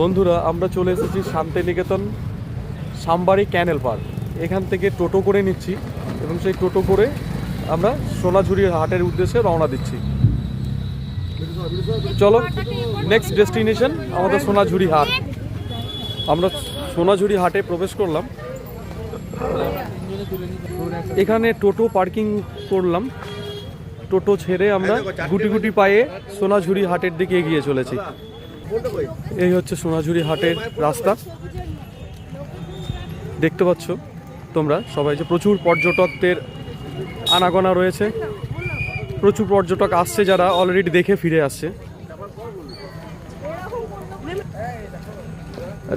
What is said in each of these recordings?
বন্ধুরা আমরা চলে এসেছি শান্তিনিকেতন সামবাড়ি ক্যানেল পার্ক। এখান থেকে টোটো করে নিচ্ছি এবং সেই টোটো করে আমরা সোনাঝুরি হাটের উদ্দেশ্যে রওনা দিচ্ছি। চলো, নেক্সট ডেস্টিনেশন আমাদের সোনাঝুরি হাট। আমরা সোনাঝুরি হাটে প্রবেশ করলাম। এখানে টোটো পার্কিং করলাম। টোটো ছেড়ে আমরা গুটি গুটি পায়ে সোনাঝুরি হাটের দিকে এগিয়ে চলেছি। এই হচ্ছে সোনাঝুরি হাটের রাস্তা। দেখতে পাচ্ছ তোমরা সবাই যে প্রচুর পর্যটকদের আনাগোনা রয়েছে। প্রচুর পর্যটক আসছে, যারা অলরেডি দেখে ফিরে আসছে।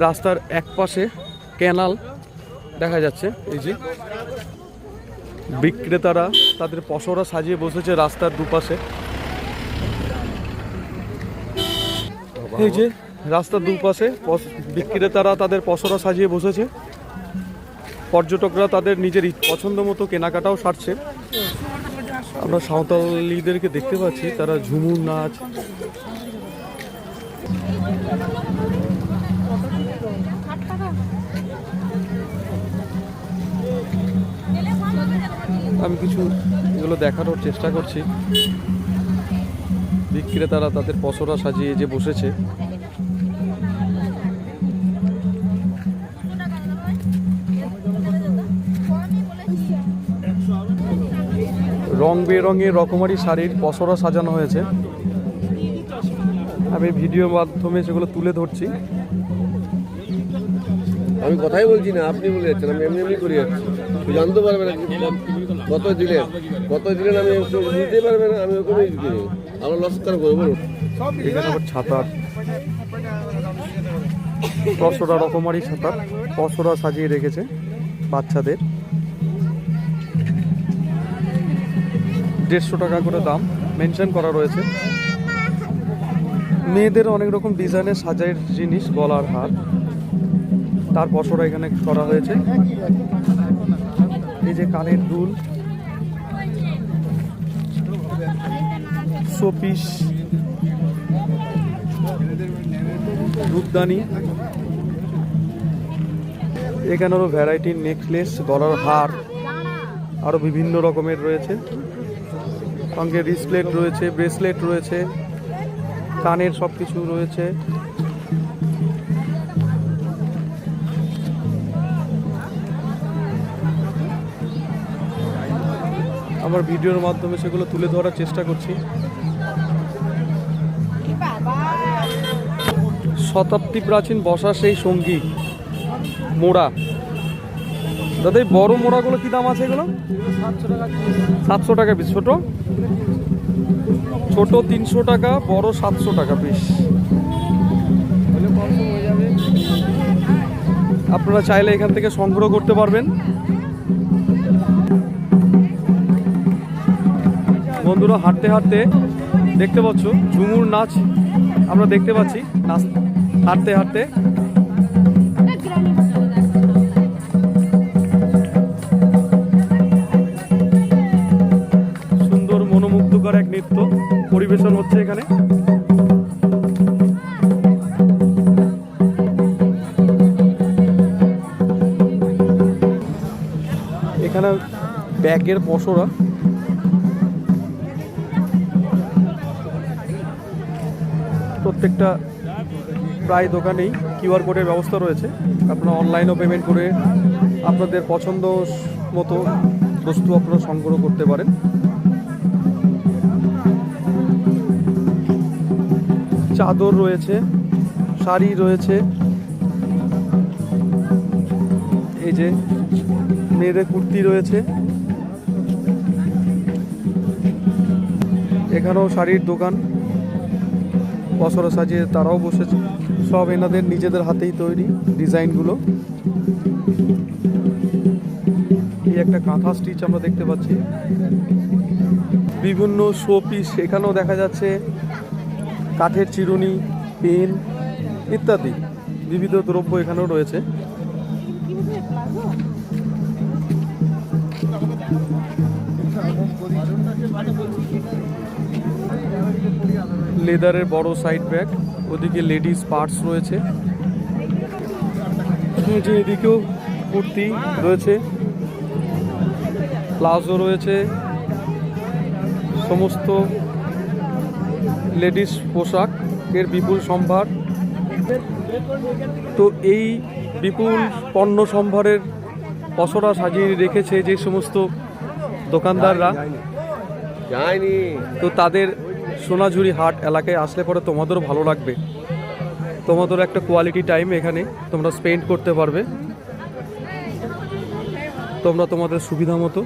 রাস্তার এক পাশে ক্যানাল দেখা যাচ্ছে। এই যে বিক্রেতারা তাদের পসরা সাজিয়ে বসেছে রাস্তার দুপাশে। এই যে রাস্তার দুপাশে বিক্রেতারা তাদের পসরা সাজিয়ে বসেছে। পর্যটকরা তাদের নিজের পছন্দ মতো কেনাকাটাও সারছে। আমরা সাঁওতালিদেরকে দেখতে পাচ্ছি, তারা ঝুমুর নাচ, আমি কিছু এগুলো দেখানোর চেষ্টা করছি। বিক্রেতারা তাদের পসরা সাজিয়ে যে বসেছে। রং বেরঙের রকমারি শাড়ির পসরা সাজানো হয়েছে। আমি ভিডিওর মাধ্যমে সেগুলো তুলে ধরছি। আমি কথাই বলছি না, আপনি বলে যাচ্ছেন, আমি এমনি এমনি করে যাচ্ছি। জানতে পারবেন কত দিলেন আমি বুঝতেই পারবেন না। আমি ওখানে আমরা লস্কার করবো। এখানে আবার ছাতার পসরা, রকমারি ছাতার পসরা সাজিয়ে রেখেছে বাচ্চাদের। 150 টাকা করে দাম মেনশন করা রয়েছে। মেয়েদের অনেক রকম ডিজাইনের সাজাইয়ের জিনিস, গলার হার, তার পসরা এখানে করা হয়েছে। এই যে কানের দুল, শোপিস, রূপদানি, এখানেরও ভ্যারাইটির নেকলেস, গলার হার আরও বিভিন্ন রকমের রয়েছে। সঙ্গে রিসপ্লেট রয়েছে, ব্রেসলেট রয়েছে, কানের সব কিছু রয়েছে। আমার ভিডিওর মাধ্যমে সেগুলো তুলে ধরার চেষ্টা করছি। শতাব্দী প্রাচীন বসা সেই সঙ্গী মোড়া। দাদা এই বড় মোড়াগুলো কি দাম আছে? এগুলো 700 টাকা পিস। ছোট 300 টাকা, বড় 700 টাকা পিস। আপনারা চাইলে এখান থেকে সংগ্রহ করতে পারবেন। বন্ধুরা হাঁটতে হাঁটতে দেখতে পাচ্ছ ঝুমুর নাচ আমরা দেখতে পাচ্ছি হাঁটতে হাঁটতে। সুন্দর মনোমুগ্ধকর এক নৃত্য পরিবেশন হচ্ছে এখানে। এখানে ব্যাগের পসরা, প্রত্যেকটা প্রায় দোকানেই কিউআর কোডের ব্যবস্থা রয়েছে। আপনারা অনলাইনেও পেমেন্ট করে আপনাদের পছন্দ মতো বস্তু আপনারা সংগ্রহ করতে পারেন। চাদর রয়েছে, শাড়ি রয়েছে, এই যে মেয়েদের কুর্তি রয়েছে। এখানেও শাড়ির দোকান, পসরা সাজিয়ে তারাও বসেছে। সব এনাদের নিজেদের হাতেই তৈরি ডিজাইনগুলো। এই একটা কাঁথা স্টিচ আমরা দেখতে পাচ্ছি। বিভিন্ন শো পিস এখানেও দেখা যাচ্ছে, কাঠের চিরুনি, পেন ইত্যাদি বিবিধ দ্রব্য এখানেও রয়েছে। লেদারের বড় সাইড ব্যাগ, ওদিকে লেডিস পার্টস রয়েছে। এই যে এদিকেও কুর্তি রয়েছে, প্লাজো রয়েছে, সমস্ত লেডিস পোশাকের বিপুল সম্ভার। তো এই বিপুল পণ্য সম্ভারের পসরা সাজিয়ে রেখেছে যে সমস্ত দোকানদাররা, যায়নি। তো তাদের সোনাঝুরি হাট এলাকায় আসলে পরে তোমাদেরও ভালো লাগবে, তোমাদেরও একটা কোয়ালিটি টাইম এখানে তোমরা স্পেন্ড করতে পারবে। তোমরা তোমাদের সুবিধা মতো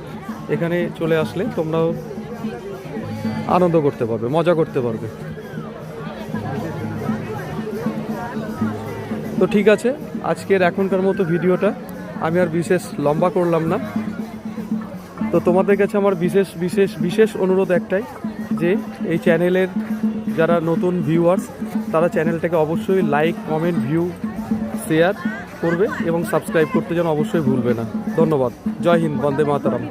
এখানে চলে আসলে তোমরাও আনন্দ করতে পারবে, মজা করতে পারবে। তো ঠিক আছে, আজকের এখনকার মতো ভিডিওটা আমি আর বিশেষ লম্বা করলাম না। তো তোমাদের কাছে আমার বিশেষ বিশেষ বিশেষ অনুরোধ একটাই, যে এই চ্যানেলের যারা নতুন ভিউয়ার্স তারা চ্যানেলটাকে অবশ্যই লাইক, কমেন্ট, ভিউ, শেয়ার করবে এবং সাবস্ক্রাইব করতে যেন অবশ্যই ভুলবে না। ধন্যবাদ। জয় হিন্দ, বন্দে মাতরম।